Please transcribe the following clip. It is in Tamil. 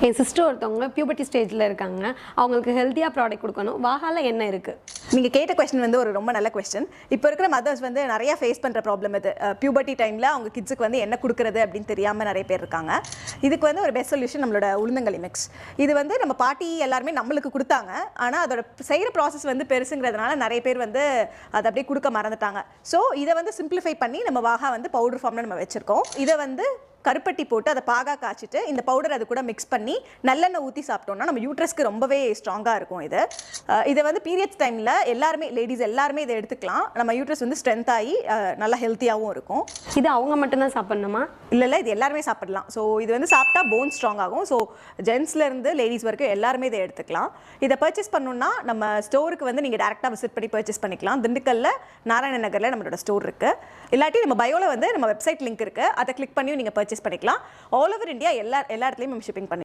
என் சிஸ்டர் ஒருத்தவங்க பியூபர்ட்டி ஸ்டேஜில் இருக்காங்க. அவங்களுக்கு ஹெல்த்தியாக ப்ராடக்ட் கொடுக்கணும். வாஹால என்ன இருக்குது? நீங்கள் கேட்ட கொஸ்டின் வந்து ஒரு ரொம்ப நல்ல கொஸ்டின். இப்போ இருக்கிற மதர்ஸ் வந்து நிறையா ஃபேஸ் பண்ணுற ப்ராப்ளம் இது. பியூபர்ட்டி டைமில் அவங்க கிட்ஸுக்கு வந்து என்ன கொடுக்குறது அப்படின்னு தெரியாமல் நிறைய பேர் இருக்காங்க. இதுக்கு வந்து ஒரு பெஸ்ட் சொல்யூஷன் நம்மளோட உளுந்தங்களி மிக்ஸ். இது வந்து நம்ம பாட்டி எல்லாருமே நம்மளுக்கு கொடுத்தாங்க. ஆனால் அதோட செய்கிற ப்ராசஸ் வந்து பெருசுங்கிறதுனால நிறைய பேர் வந்து அதை அப்படியே கொடுக்க மறந்துட்டாங்க. ஸோ இதை வந்து சிம்பிளிஃபை பண்ணி நம்ம வாஹா வந்து பவுடர் ஃபார்மில் நம்ம வச்சுருக்கோம். இதை வந்து கருப்பட்டி போட்டு அதை பாகா காய்ச்சிட்டு இந்த பவுடர் அது கூட மிக்ஸ் பண்ணி நல்லெண்ணெய் ஊற்றி சாப்பிட்டோம்னா நம்ம யூட்ரஸ்க்கு ரொம்பவே ஸ்ட்ராங்காக இருக்கும். இதை வந்து பீரியட்ஸ் டைமில் எல்லாருமே லேடிஸ் எல்லாருமே இதை எடுத்துக்கலாம். நம்ம யூட்ரஸ் வந்து ஸ்ட்ரென்த் ஆகி நல்லா ஹெல்த்தியாகவும் இருக்கும். இது அவங்க மட்டும்தான் சாப்பிடணுமா? இல்லை, இது எல்லாருமே சாப்பிடலாம். ஸோ இது வந்து சாப்பிட்டா போன் ஸ்ட்ராங் ஆகும். ஸோ ஜென்ஸ்லேருந்து லேடிஸ் வரைக்கும் எல்லாருமே இதை எடுத்துக்கலாம். இதை பர்ச்சேஸ் பண்ணணுன்னா நம்ம ஸ்டோருக்கு வந்து நீங்கள் டேரெக்டாக விசிட் பண்ணி பர்ச்சேஸ் பண்ணிக்கலாம். திண்டுக்கல்ல நாராயண நகரில் நம்மளோட ஸ்டோர் இருக்குது. இல்லாட்டி நம்ம பயோவில் வந்து நம்ம வெப்சைட் லிங்க் இருக்குது. அதை கிளிக் பண்ணி நீங்கள் பர்ச்சேஸ் பண்ணிக்கலாம். ஆல் ஓவர் இந்தியா எல்லா இடத்துலையும் நம்ம ஷிப்பிங் பண்ணி